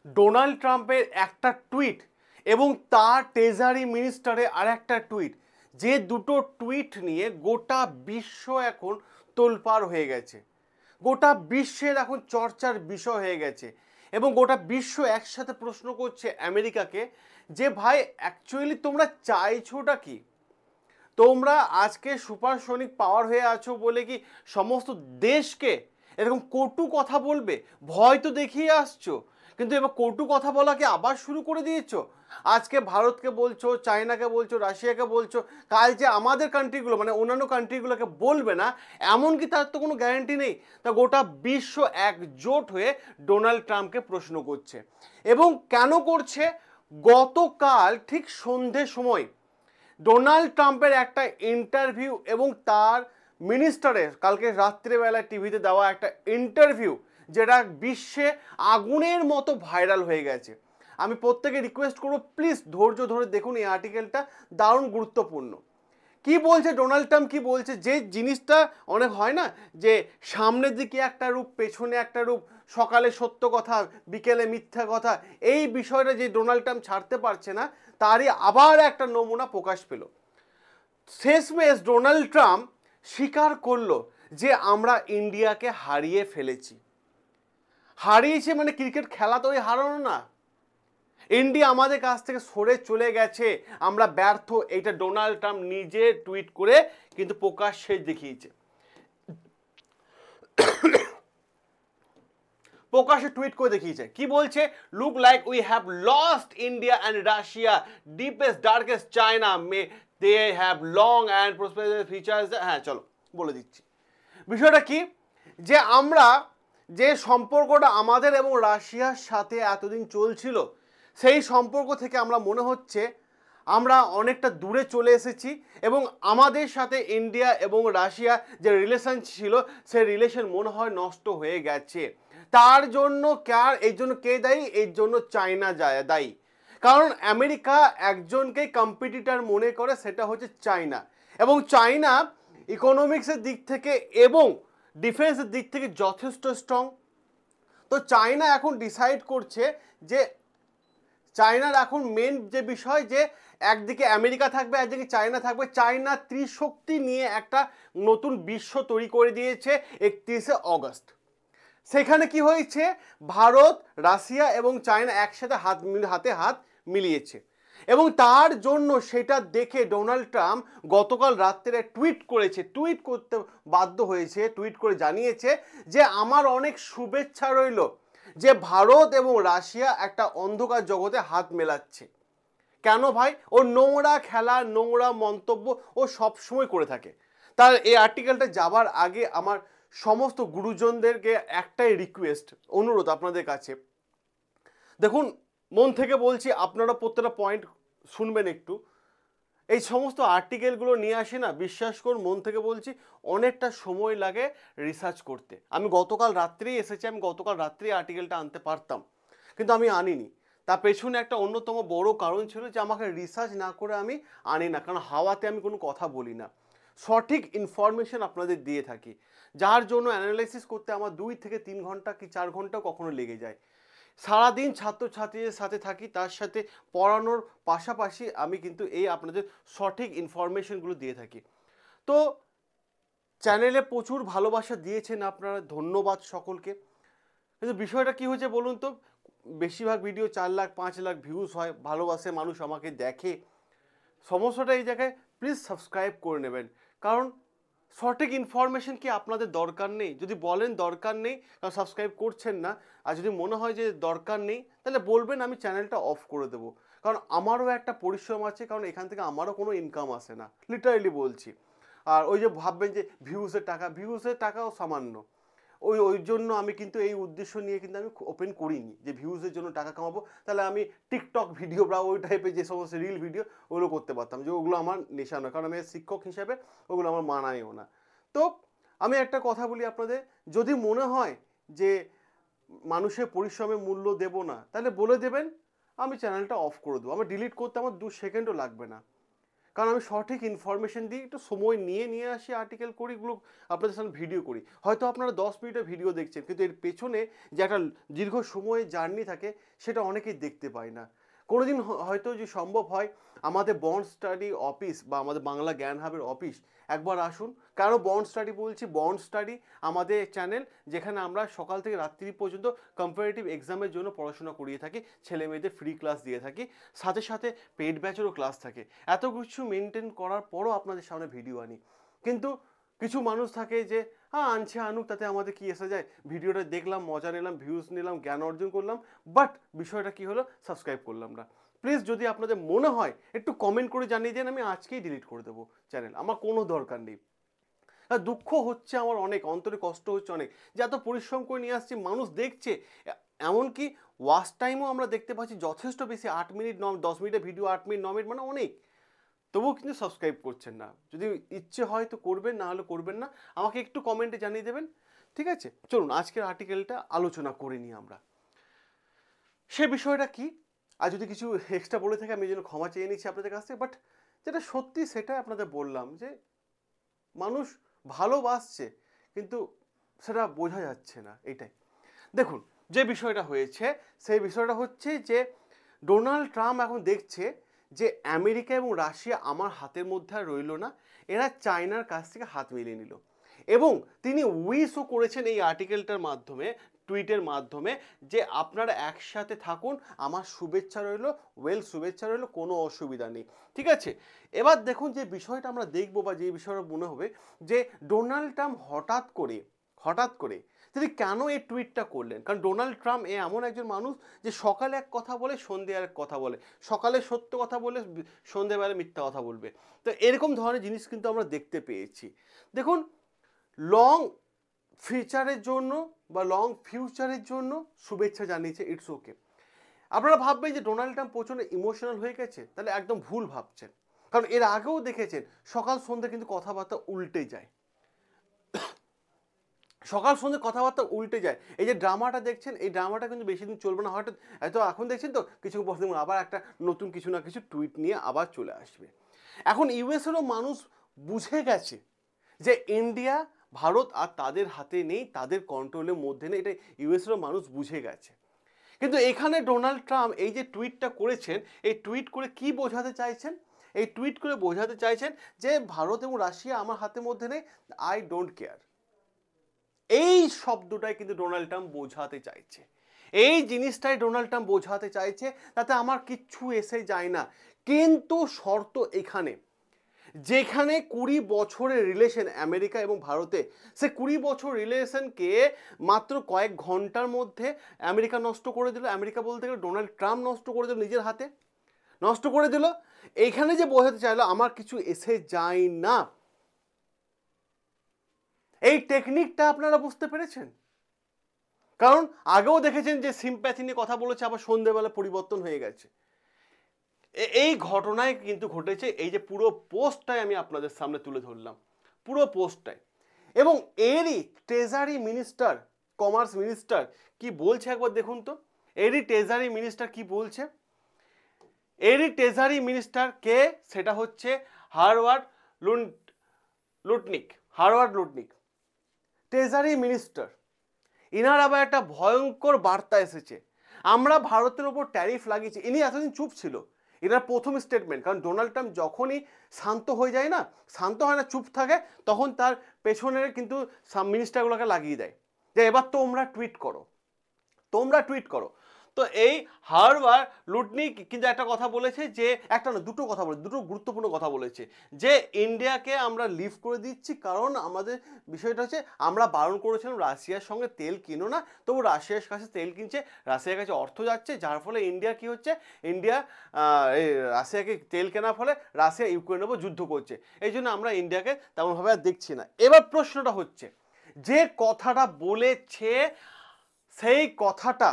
Donald ট্রাম্পের একটা tweet এবং তার ট্রেজারি মিনিস্টারের আর একটা টুইট, যে দুটো টুইট নিয়ে গোটা বিশ্ব এখন তোলপাড় হয়ে গেছে, গোটা বিশ্বের এখন চর্চার বিষয় হয়ে গেছে এবং গোটা বিশ্ব একসাথে প্রশ্ন করছে আমেরিকাকে যে ভাই অ্যাকচুয়ালি তোমরা চাইছোটা কি? তোমরা আজকে সুপারসনিক পাওয়ার হয়ে আছো বলে কি সমস্ত দেশকে এরকম কটু কথা বলবে? ভয় তো দেখিয়ে আসছো, কিন্তু এবার কটু কথা বলাকে আবার শুরু করে দিয়েছো। আজকে ভারতকে বলছো, চায়নাকে বলছো, রাশিয়াকে বলছো, কাল যে আমাদের কান্ট্রিগুলো মানে অন্যান্য কান্ট্রিগুলোকে বলবে না এমনকি তার তো কোনো গ্যারান্টি নেই। তা গোটা বিশ্ব একজোট হয়ে ডোনাল্ড ট্রাম্পকে প্রশ্ন করছে। এবং কেন করছে? গতকাল ঠিক সন্ধ্যের সময় ডোনাল্ড ট্রাম্পের একটা ইন্টারভিউ এবং তার মিনিস্টারের কালকে রাত্রেবেলায় টিভিতে দেওয়া একটা ইন্টারভিউ, যেটা বিশ্বে আগুনের মতো ভাইরাল হয়ে গেছে। আমি প্রত্যেকে রিকোয়েস্ট করবো প্লিজ ধৈর্য ধরে দেখুন, এই আর্টিকেলটা দারুণ গুরুত্বপূর্ণ। কি বলছে ডোনাল্ড ট্রাম্প, কি বলছে? যে জিনিসটা অনেক হয় না যে সামনের দিকে একটা রূপ, পেছনে একটা রূপ, সকালে সত্য কথা, বিকেলে মিথ্যা কথা, এই বিষয়টা যে ডোনাল্ড ট্রাম্প ছাড়তে পারছে না, তারই আবার একটা নমুনা প্রকাশ পেল। শেষমেশ ডোনাল্ড ট্রাম্প স্বীকার করলো যে আমরা ইন্ডিয়াকে হারিয়ে ফেলেছি। হারিয়েছে মানে ক্রিকেট খেলা তো ওই হারানো না, ইন্ডিয়া আমাদের কাছ থেকে সরে চলে গেছে, আমরা ব্যর্থ, এইটা ডোনাল্ড ট্রাম্প নিজে টুইট করে কিন্তু প্রকাশ্যে দেখিয়েছে। প্রকাশ্যে টুইট করে দেখিয়েছে, কি বলছে? Look like we have lost India and Russia, deepest darkest China may they have long and prosperous features. হ্যাঁ চলো বলে দিচ্ছি বিষয়টা কি। যে আমরা যে সম্পর্কটা আমাদের এবং রাশিয়ার সাথে এতদিন চলছিল, সেই সম্পর্ক থেকে আমরা মনে হচ্ছে আমরা অনেকটা দূরে চলে এসেছি এবং আমাদের সাথে ইন্ডিয়া এবং রাশিয়া যে রিলেশন ছিল সেই রিলেশন মনে হয় নষ্ট হয়ে গেছে। তার জন্য এই জন্য কে দায়ী? এর জন্য চায়না দায়ী। কারণ আমেরিকা একজনকেই কম্পিটিটর মনে করে, সেটা হচ্ছে চায়না। এবং চায়না ইকোনমিক্সের দিক থেকে এবং ডিফেন্সের দিক থেকে যথেষ্ট স্ট্রং। তো চায়না এখন ডিসাইড করছে যে চায়নার এখন মেন যে বিষয় যে একদিকে আমেরিকা থাকবে, একদিকে চায়না থাকবে। চায়না ত্রিশক্তি নিয়ে একটা নতুন বিশ্ব তৈরি করে দিয়েছে 31শে অগস্ট। সেখানে কি হয়েছে? ভারত, রাশিয়া এবং চায়না একসাথে হাতে হাত মিলিয়েছে এবং তার জন্য সেটা দেখে ডোনাল্ড ট্রাম্প গতকাল রাত্রে টুইট করেছে, টুইট করতে বাধ্য হয়েছে, টুইট করে জানিয়েছে যে আমার অনেক শুভেচ্ছা রইল যে ভারত এবং রাশিয়া একটা অন্ধকার জগতে হাত মেলাচ্ছে। কেন ভাই? ও নোংরা খেলা, নোংরা মন্তব্য ও সবসময় করে থাকে। তার এই আর্টিকেলটা যাবার আগে আমার সমস্ত গুরুজনদেরকে একটাই রিকোয়েস্ট, অনুরোধ আপনাদের কাছে, দেখুন মন থেকে বলছি, আপনারা প্রত্যেকটা পয়েন্ট শুনবেন একটু। এই সমস্ত আর্টিকেলগুলো নিয়ে আসি না, বিশ্বাস করুন মন থেকে বলছি, অনেকটা সময় লাগে রিসার্চ করতে। আমি গতকাল রাত্রেই এসেছি, আমি গতকাল রাত্রেই আর্টিকেলটা আনতে পারতাম কিন্তু আমি আনিনি। তার পেছনে একটা অন্যতম বড় কারণ ছিল যে আমাকে রিসার্চ না করে আমি আনি না, কারণ হাওয়াতে আমি কোনো কথা বলি না, সঠিক ইনফরমেশন আপনাদের দিয়ে থাকি, যার জন্য অ্যানালাইসিস করতে আমার 2 থেকে 3 ঘন্টা কি 4 ঘন্টা কখনো লেগে যায়। সারাদিন ছাত্রছাত্রীদের সাথে থাকি, তার সাথে পড়ানোর পাশাপাশি আমি কিন্তু এই আপনাদের সঠিক ইনফরমেশনগুলো দিয়ে থাকি। তো চ্যানেলে প্রচুর ভালোবাসা দিয়েছেন আপনারা, ধন্যবাদ সকলকে। কিন্তু বিষয়টা কি হয়েছে বলুন তো, বেশিরভাগ ভিডিও 4 লাখ 5 লাখ ভিউজ হয়, ভালোবাসে মানুষ, আমাকে দেখে। সমস্যাটা এই জায়গায়, প্লিজ সাবস্ক্রাইব করে নেবেন, কারণ সঠিক ইনফরমেশন কি আপনাদের দরকার নেই? যদি বলেন দরকার নেই, কারণ সাবস্ক্রাইব করছেন না, আর যদি মনে হয় যে দরকার নেই তাহলে বলবেন, আমি চ্যানেলটা অফ করে দেবো। কারণ আমারও একটা পরিশ্রম আছে, কারণ এখান থেকে আমারও কোনো ইনকাম আসে না, লিটারালি বলছি। আর ওই যে ভাববেন যে ভিউসের টাকাও সামান্য, ওই জন্য আমি কিন্তু এই উদ্দেশ্য নিয়ে কিন্তু আমি ওপেন করিনি যে ভিউজের জন্য টাকা কামাবো। তাহলে আমি টিকটক ভিডিও বা ওই টাইপের যে সমস্ত রিল ভিডিও ওগুলো করতে পারতাম, যে ওগুলো আমার নেশা নয়, কারণ আমি শিক্ষক হিসাবে ওগুলো আমার মানায়ও না। তো আমি একটা কথা বলি আপনাদের, যদি মনে হয় যে মানুষের পরিশ্রমের মূল্য দেব না, তাহলে বলে দেবেন, আমি চ্যানেলটা অফ করে দেবো। আমি ডিলিট করতে আমার 2 সেকেন্ডও লাগবে না, কারণ আমি সঠিক ইনফরমেশন দিই, একটু সময় নিয়ে আসি, আর্টিকেল করি, এগুলো আপনাদের সামনে ভিডিও করি। হয়তো আপনারা 10 মিনিটের ভিডিও দেখছেন, কিন্তু এর পেছনে যে একটা দীর্ঘ সময়ের জার্নি থাকে সেটা অনেকেই দেখতে পায় না। কোনোদিন হয়তো যে সম্ভব হয় আমাদের বন্ড স্টাডি অফিস বা আমাদের বাংলা জ্ঞান হাবের অফিস একবার আসুন। কেন বন্ড স্টাডি বলছি? বন্ড স্টাডি আমাদের চ্যানেল, যেখানে আমরা সকাল থেকে রাত্রি পর্যন্ত কম্পারেটিভ এক্সামের জন্য পড়াশোনা করিয়ে থাকি, ছেলে মেয়েদের ফ্রি ক্লাস দিয়ে থাকি, সাথে সাথে পেড ব্যাচেরও ক্লাস থাকে। এত কিছু মেনটেন করার পরও আপনাদের সামনে ভিডিও আনি। কিন্তু কিছু মানুষ থাকে যে হ্যাঁ আনছে আনুক, তাতে আমাদের কি এসে যায়, ভিডিওটা দেখলাম, মজা নিলাম, ভিউজ নিলাম, জ্ঞান অর্জন করলাম, বাট বিষয়টা কি হলো, সাবস্ক্রাইব করলাম না। প্লিজ যদি আপনাদের মনে হয় একটু কমেন্ট করে জানিয়ে দেন, আমি আজকেই ডিলিট করে দেবো চ্যানেল, আমার কোনো দরকার নেই। দুঃখ হচ্ছে আমার অনেক, অন্তরে কষ্ট হচ্ছে অনেক, যে এত পরিশ্রম করে নিয়ে আসছি, মানুষ দেখছে, এমনকি ওয়াচ টাইমও আমরা দেখতে পাচ্ছি যথেষ্ট বেশি, 8 মিনিট 10 মিনিটের ভিডিও 8 মিনিট 9 মিনিট মানে অনেক, তবুও কিন্তু সাবস্ক্রাইব করছেন না। যদি ইচ্ছে হয় তো করবেন, না হলে করবেন না, আমাকে একটু কমেন্টে জানিয়ে দেবেন, ঠিক আছে? চলুন আজকের আর্টিকেলটা আলোচনা করে নিই আমরা। সে বিষয়টা কি, আর যদি কিছু এক্সট্রা বলে থাকে আমি এই জন্য ক্ষমা চেয়ে নিচ্ছি আপনাদের কাছ থেকে, বাট যেটা সত্যি সেটাই আপনাদের বললাম, যে মানুষ ভালোবাসছে কিন্তু সেটা বোঝা যাচ্ছে না, এটাই। দেখুন, যে বিষয়টা হয়েছে সেই বিষয়টা হচ্ছে যে ডোনাল্ড ট্রাম্প এখন দেখছে যে আমেরিকা এবং রাশিয়া আমার হাতের মধ্যে আর রইল না, এরা চায়নার কাছ থেকে হাত মিলিয়ে নিল। এবং তিনি উইশও করেছেন এই আর্টিকেলটার মাধ্যমে, টুইটের মাধ্যমে, যে আপনারা একসাথে থাকুন, আমার শুভেচ্ছা রইল, শুভেচ্ছা রইল, কোনো অসুবিধা নেই, ঠিক আছে? এবার দেখুন যে বিষয়টা আমরা দেখবো, বা যে বিষয়টা মনে হবে, যে ডোনাল্ড ট্রাম্প হঠাৎ করে তিনি কেন এই টুইটটা করলেন। কারণ ডোনাল্ড ট্রাম্প এমন একজন মানুষ যে সকালে এক কথা বলে, সন্ধ্যে আর এক কথা বলে, সকালে সত্য কথা বলে, সন্ধ্যেবেলা মিথ্যা কথা বলবে। তো এরকম ধরনের জিনিস কিন্তু আমরা দেখতে পেয়েছি। দেখুন, লং ফিউচারের জন্য বা লং ফিউচারের জন্য শুভেচ্ছা জানিয়েছে, ইটস ওকে। আপনারা ভাববেন যে ডোনাল্ড ট্রাম্প প্রচণ্ড ইমোশনাল হয়ে গেছে, তাহলে একদম ভুল ভাবছেন। কারণ এর আগেও দেখেছেন সকাল সন্ধ্যে কিন্তু কথাবার্তা উল্টে যায়, সকাল সন্ধ্যে কথাবার্তা উল্টে যায়। এই যে ড্রামাটা দেখছেন, এই ড্রামাটা কিন্তু বেশি দিন চলবে না, হয়তো এখন দেখছেন তো কিছু পর দেখুন আবার একটা নতুন কিছু না কিছু টুইট নিয়ে আবার চলে আসবে। এখন ইউএসেরও মানুষ বুঝে গেছে যে ইন্ডিয়া ভারত আর তাদের হাতে নেই, তাদের কন্ট্রোলের মধ্যে নেই, এটা ইউএসেরও মানুষ বুঝে গেছে। কিন্তু এখানে ডোনাল্ড ট্রাম্প এই যে টুইটটা করেছেন, এই টুইট করে কি বোঝাতে চাইছেন? এই টুইট করে বোঝাতে চাইছেন যে ভারত এবং রাশিয়া আমার হাতের মধ্যে নেই, আই ডোন্ট কেয়ার। এই শব্দটাই কিন্তু ডোনাল্ড ট্রাম্প বোঝাতে চাইছে, এই জিনিসটাই ডোনাল্ড ট্রাম্প বোঝাতে চাইছে, তাতে আমার কিচ্ছু এসে যায় না। কিন্তু শর্ত এখানে, যেখানে 20 বছরের রিলেশন আমেরিকা এবং ভারতে, সে 20 বছর রিলেশনকে মাত্র কয়েক ঘন্টার মধ্যে আমেরিকা নষ্ট করে দিল। আমেরিকা বলতে গেলে ডোনাল্ড ট্রাম্প নষ্ট করে দিল, নিজের হাতে নষ্ট করে দিল। এইখানে যে বোঝাতে চাইলো আমার কিছু এসে যায় না, এই টেকনিকটা আপনারা বুঝতে পেরেছেন? কারণ আগেও দেখেছেন যে সিম্প্যাথি নিয়ে কথা বলেছে, আবার সন্ধ্যেবেলা পরিবর্তন হয়ে গেছে। এই ঘটনায় কিন্তু ঘটেছে, এই যে পুরো পোস্টটাই আমি আপনাদের সামনে তুলে ধরলাম, পুরো পোস্টটাই। এবং এরই ট্রেজারি মিনিস্টার, কমার্স মিনিস্টার কি বলছে একবার দেখুন তো। এরই ট্রেজারি মিনিস্টার কি বলছে, এরই ট্রেজারি মিনিস্টার কে, সেটা হচ্ছে হারওয়ার্ড লুটনিক। ট্রেজারি মিনিস্টার, ইনার আবার একটা ভয়ঙ্কর বার্তা এসেছে। আমরা ভারতের ওপর ট্যারিফ লাগিয়েছি, ইনি এতদিন চুপ ছিল, এনার প্রথম স্টেটমেন্ট। কারণ ডোনাল্ড ট্রাম্প যখনই শান্ত হয়ে যায় না, শান্ত হয় না, চুপ থাকে, তখন তার পেছনের কিন্তু মিনিস্টারগুলোকে লাগিয়ে দেয় যে এবার তোমরা টুইট করো। তো এই হারওয়ার্ড লুটনিক কিন্তু একটা কথা বলেছে, যে একটা না দুটো কথা বলেছে, দুটো গুরুত্বপূর্ণ কথা বলেছে, যে ইন্ডিয়াকে আমরা লিভ করে দিচ্ছি, কারণ আমাদের বিষয়টা হচ্ছে আমরা বারণ করেছিলাম রাশিয়ার সঙ্গে তেল কিনো না, তবু রাশিয়ার কাছে তেল কিনছে, রাশিয়ার কাছে অর্থ যাচ্ছে, যার ফলে ইন্ডিয়া কি হচ্ছে, ইন্ডিয়া রাশিয়াকে তেল কেনার ফলে রাশিয়া ইউক্রেনের উপর যুদ্ধ করছে, এই জন্য আমরা ইন্ডিয়াকে তেমনভাবে আর দেখছি না। এবার প্রশ্নটা হচ্ছে, যে কথাটা বলেছে সেই কথাটা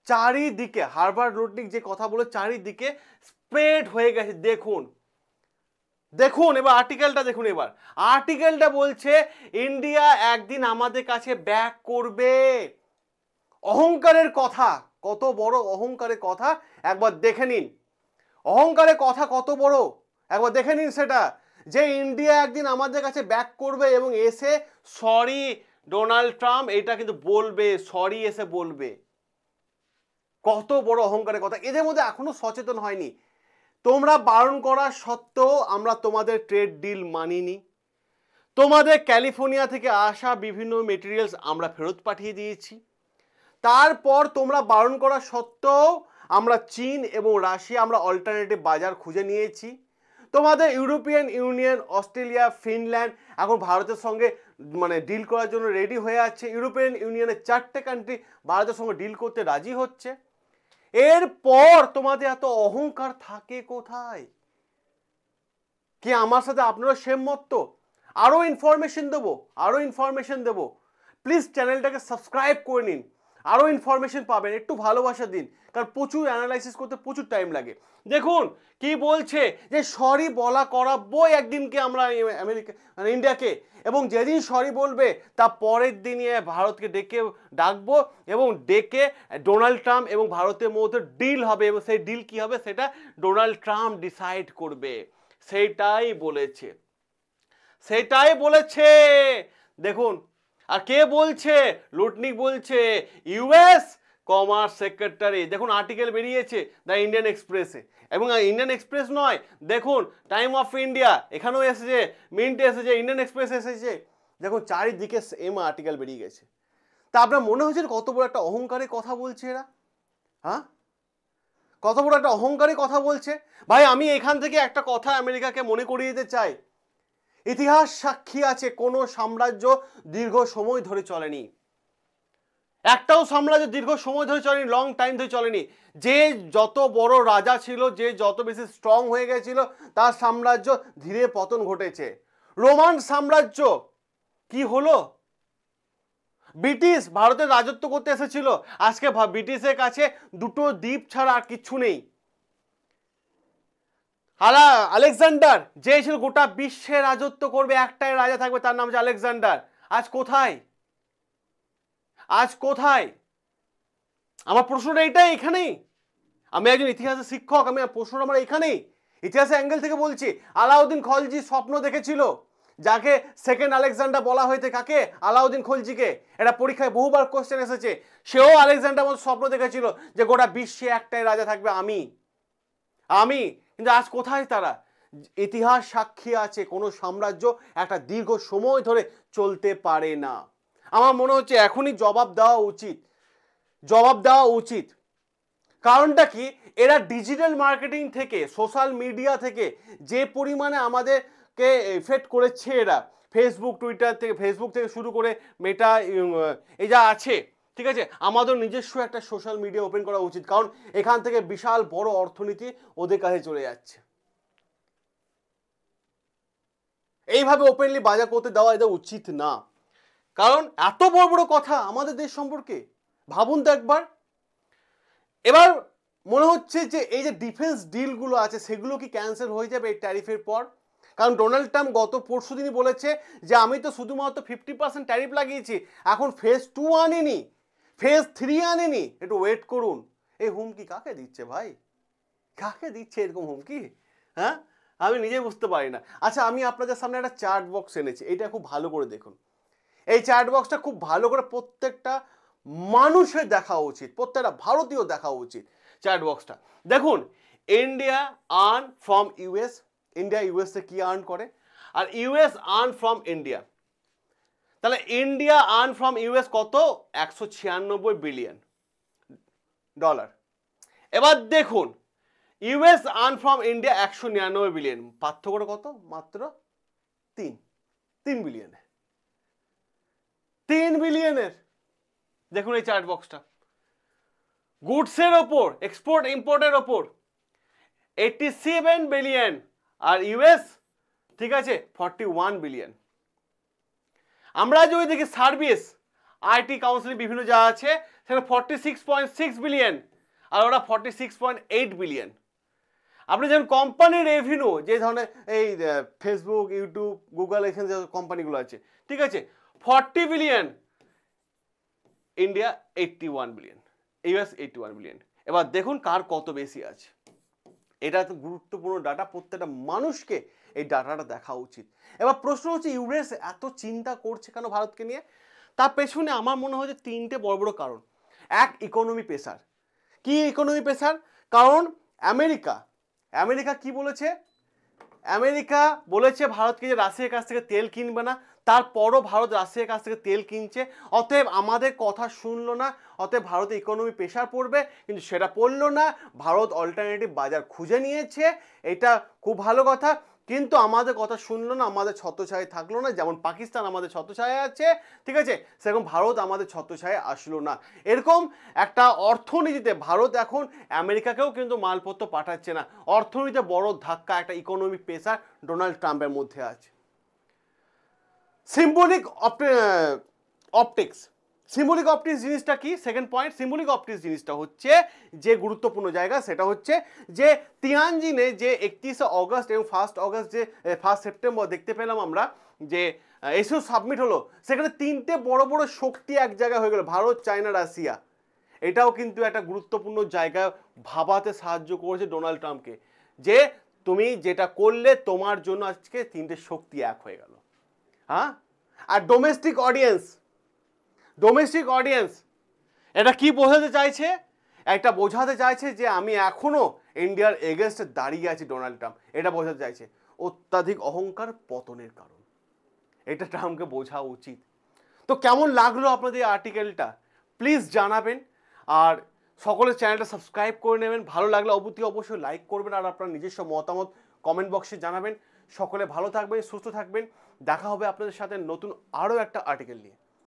চারিদিকে, হারওয়ার্ড লুটনিক যে কথা বলে চারিদিকে স্প্রেড হয়ে গেছে। দেখুন এবার আর্টিকেলটা দেখুন। এবার আর্টিকেলটা বলছে ইন্ডিয়া একদিন আমাদের কাছে ব্যাক করবে। অহংকারের কথা, কত বড় অহংকারের কথা একবার দেখে নিন। অহংকারের কথা কত বড়, একবার দেখে নিন সেটা, যে ইন্ডিয়া একদিন আমাদের কাছে ব্যাক করবে এবং এসে সরি ডোনাল্ড ট্রাম্প এটা কিন্তু বলবে, সরি এসে বলবে। কত বড় অহংকারের কথা, এদের মধ্যে এখনো সচেতন হয়নি। তোমরা বারণ করা সত্ত্বেও আমরা তোমাদের ট্রেড ডিল মানিনি, তোমাদের ক্যালিফোর্নিয়া থেকে আসা বিভিন্ন মেটেরিয়ালস আমরা ফেরত পাঠিয়ে দিয়েছি। তারপর তোমরা বারণ করা সত্ত্বেও আমরা চীন এবং রাশিয়া আমরা অল্টারনেটিভ বাজার খুঁজে নিয়েছি। তোমাদের ইউরোপিয়ান ইউনিয়ন, অস্ট্রেলিয়া, ফিনল্যান্ড এখন ভারতের সঙ্গে মানে ডিল করার জন্য রেডি হয়ে আছে। ইউরোপিয়ান ইউনিয়নের 4টে কান্ট্রি ভারতের সঙ্গে ডিল করতে রাজি হচ্ছে। এরপর তোমাদের এত অহংকার থাকে কোথায়? কি আমার সাথে আপনারা সেম মত? আরও ইনফরমেশন দেবো, প্লিজ চ্যানেলটাকে সাবস্ক্রাইব করে নিন, আরও ইনফরমেশন পাবেন, একটু ভালোবাসা দিন, কারণ প্রচুর অ্যানালাইসিস করতে প্রচুর টাইম লাগে। দেখুন কি বলছে, যে সরি বলা করাবো একদিনকে আমরা আমেরিকা মানে ইন্ডিয়াকে, এবং যেদিন সরি বলবে তা পরের দিনই ভারতকে ডাকবো এবং ডেকে ডোনাল্ড ট্রাম্প এবং ভারতের মধ্যে ডিল হবে, এবং সেই ডিল কি হবে সেটা ডোনাল্ড ট্রাম্প ডিসাইড করবে। সেইটাই বলেছে। দেখুন, আর কে বলছে? লুটনিক বলছে, ইউএস কমার্স সেক্রেটারি। দেখুন আর্টিকেল বেরিয়েছে দ্য ইন্ডিয়ান এক্সপ্রেসে, এবং ইন্ডিয়ান এক্সপ্রেস নয়, দেখুন টাইম অফ ইন্ডিয়া এখানেও এসেছে, মিন্ট এসেছে, ইন্ডিয়ান এক্সপ্রেস এসেছে। দেখুন চারিদিকে সেম আর্টিকেল বেরিয়ে গেছে। তা আপনার মনে হচ্ছে কত বড় একটা অহংকারের কথা বলছে এরা? হ্যাঁ, কত বড় একটা অহংকারী কথা বলছে। ভাই আমি এখান থেকে একটা কথা আমেরিকাকে মনে করিয়ে দিতে চাই, ইতিহাস সাক্ষী আছে কোনো সাম্রাজ্য দীর্ঘ সময় ধরে চলেনি, একটাও সাম্রাজ্য দীর্ঘ সময় ধরে চলেনি, লং টাইম ধরে চলেনি। যে যত বড় রাজা ছিল, যে যত বেশি স্ট্রং হয়ে গেছিল, তার সাম্রাজ্য ধীরে পতন ঘটেছে। রোমান সাম্রাজ্য কি হলো? ব্রিটিশ ভারতের রাজত্ব করতে এসেছিল, আজকে ব্রিটিশের কাছে 2টো দ্বীপ ছাড়া আর কিচ্ছু নেই। আলেকজান্ডার যে ছিল গোটা বিশ্বে রাজত্ব করবে, একটাই রাজা থাকবে, তার নাম হচ্ছে আলেকজান্ডার। আজ কোথায়? আমার প্রশ্নটা এটাই, এখানেই। আমি একজন ইতিহাসের শিক্ষক, আমি প্রশ্নটা আমার এখানেই, ইতিহাসের অ্যাঙ্গেল থেকে বলছি। আলাউদ্দিন খলজি স্বপ্ন দেখেছিল, যাকে সেকেন্ড আলেকজান্ডার বলা হয়েছে, কাকে? আলাউদ্দিন খলজিকে। এটা পরীক্ষায় বহুবার কোশ্চেন এসেছে। সেও আলেকজান্ডার মতো স্বপ্ন দেখেছিল যে গোটা বিশ্বে একটাই রাজা থাকবে, আমি। কিন্তু আজ কোথায় তারা? ইতিহাস সাক্ষী আছে কোনো সাম্রাজ্য একটা দীর্ঘ সময় ধরে চলতে পারে না। আমার মনে হচ্ছে এখনই জবাব দেওয়া উচিত। কারণটা কি? এরা ডিজিটাল মার্কেটিং থেকে, সোশ্যাল মিডিয়া থেকে যে পরিমাণে আমাদেরকে এফেক্ট করেছে, এরা ফেসবুক থেকে শুরু করে মেটা এই যা আছে, ঠিক আছে, আমাদের নিজস্ব একটা সোশ্যাল মিডিয়া ওপেন করা উচিত, কারণ এখান থেকে বিশাল বড় অর্থনীতি ওদের কাছে চলে যাচ্ছে। এইভাবে ওপেনলি বাজার করতে দেওয়া এদের উচিত না, কারণ এত বড় বড় কথা আমাদের দেশ সম্পর্কে ভাবুন তো একবার। এবার মনে হচ্ছে যে এই যে ডিফেন্স ডিলগুলো আছে সেগুলো কি ক্যান্সেল হয়ে যাবে এই ট্যারিফের পর? কারণ ডোনাল্ড ট্রাম্প গত পরশুদিনই বলেছে যে আমি তো শুধুমাত্র 50% ট্যারিফ লাগিয়েছি, এখন ফেজ 2 আনিনি, ফেজ 3 আনিনি, একটু ওয়েট করুন। এই হুমকি কাকে দিচ্ছে ভাই? কাকে দিচ্ছে এরকম হুমকি? হ্যাঁ, আমি নিজে বুঝতে পারি না। আচ্ছা, আমি আপনাদের সামনে একটা চার্ট বক্স এনেছি, এটা খুব ভালো করে দেখুন। এই চার্ট বক্সটা খুব ভালো করে প্রত্যেকটা মানুষের দেখা উচিত, প্রত্যেকটা ভারতীয় দেখা উচিত। চার্ট বক্সটা দেখুন, India earn from US, India USA কি আর্ন করে, আর ইউএস আর্ন ফ্রম ইন্ডিয়া। তাহলে ইন্ডিয়া আর্ন ফ্রম ইউএস কত? 196 বিলিয়ন ডলার। এবার দেখুন US earn from India 199 billion, পার্থক্যটা কত? মাত্র 3 বিলিয়নের। 3 বিলিয়নের। দেখুন এই চার্ট বক্সটা, গুডসের ওপর, এক্সপোর্ট ইম্পোর্টের ওপর 87 বিলিয়ন, আর ইউএস, ঠিক আছে, 41 বিলিয়ন। আমরা যদি দেখি সার্ভিস, আইটি কাউন্সিল বিভিন্ন যা আছে, সেখানে 46.6 বিলিয়ন, আর ওরা 46.8 বিলিয়ন। আপনি যেমন কোম্পানি রেভিনিউ, যে ধরনের এই ফেসবুক, ইউটিউব, গুগল, এখানে যে কোম্পানিগুলো আছে, ঠিক আছে, 40 billion, India 81 billion, US 81 billion. এবার দেখুন কার কত বেশি আছে। এটা তো গুরুত্বপূর্ণ ডাটা, প্রত্যেকটা মানুষকে এই ডাটাটা দেখা উচিত। এবার প্রশ্ন হচ্ছে ইউএস এত চিন্তা করছে কেন ভারতকে নিয়ে? তার পেছনে আমার মনে হয় যে তিনটে বড় বড় কারণ। এক, ইকোনমি প্রেসার। কি ইকোনমি প্রেসার? কারণ আমেরিকা আমেরিকা কি বলেছে? আমেরিকা বলেছে ভারতকে যে রাশিয়ার কাছ থেকে তেল কিনবে না, তারপরও ভারত রাশিয়ার কাছ থেকে তেল কিনছে। অতএব আমাদের কথা শুনলো না, অতএব ভারতে ইকোনমি প্রেশার পড়বে, কিন্তু সেটা পড়লো না। ভারত অল্টারনেটিভ বাজার খুঁজে নিয়েছে, এটা খুব ভালো কথা, কিন্তু আমাদের কথা শুনলো না, আমাদের ছত্রছায়ায় থাকলো না। যেমন পাকিস্তান আমাদের ছত্রছায়ায় আছে, ঠিক আছে, সেরকম ভারত আমাদের ছত্রছায়ায় আসলো না। এরকম একটা অর্থনীতিতে ভারত এখন আমেরিকাকেও কিন্তু মালপত্র পাঠাচ্ছে না। অর্থনীতিতে বড় ধাক্কা, একটা ইকোনমিক প্রেসার ডোনাল্ড ট্রাম্পের মধ্যে আছে। Symbolic optics. সিম্বলিক অপটিক্স জিনিসটা কি? সেকেন্ড পয়েন্ট, সিম্বলিক অপটিক্স জিনিসটা হচ্ছে যে গুরুত্বপূর্ণ জায়গা, সেটা হচ্ছে যে তিয়ানজিনে যে 31 অগস্ট এবং 1 অগস্ট যে 1 সেপ্টেম্বর দেখতে পেলাম আমরা যে এসিও সাবমিট হলো, সেখানে তিনটে বড় বড় শক্তি এক জায়গায় হয়ে গেল, ভারত, চায়না, রাশিয়া। এটাও কিন্তু একটা গুরুত্বপূর্ণ জায়গা ভাবাতে সাহায্য করেছে ডোনাল্ড ট্রাম্পকে, যে তুমি যেটা করলে তোমার জন্য আজকে তিনটে শক্তি এক হয়ে গেল। হ্যাঁ, আর ডোমেস্টিক অডিয়েন্স এটা কি বোঝাতে চাইছে? একটা বোঝাতে চাইছে যে আমি এখনো ইন্ডিয়ার এগেনস্টে দাঁড়িয়ে আছি ডোনাল্ড ট্রাম্প, এটা বোঝাতে চাইছে। অত্যাধিক অহংকার পতনের কারণ, এটা ট্রাম্পকে বোঝা উচিত। তো কেমন লাগলো আপনাদের এই আর্টিকেলটা প্লিজ জানাবেন, আর সকলের চ্যানেলটা সাবস্ক্রাইব করে নেবেন। ভালো লাগলে অবশ্যই লাইক করবেন, আর আপনার নিজস্ব মতামত কমেন্ট বক্সে জানাবেন। সকলে ভালো থাকবেন, সুস্থ থাকবেন, দেখা হবে আপনাদের সাথে নতুন আরও একটা আর্টিকেল নিয়ে।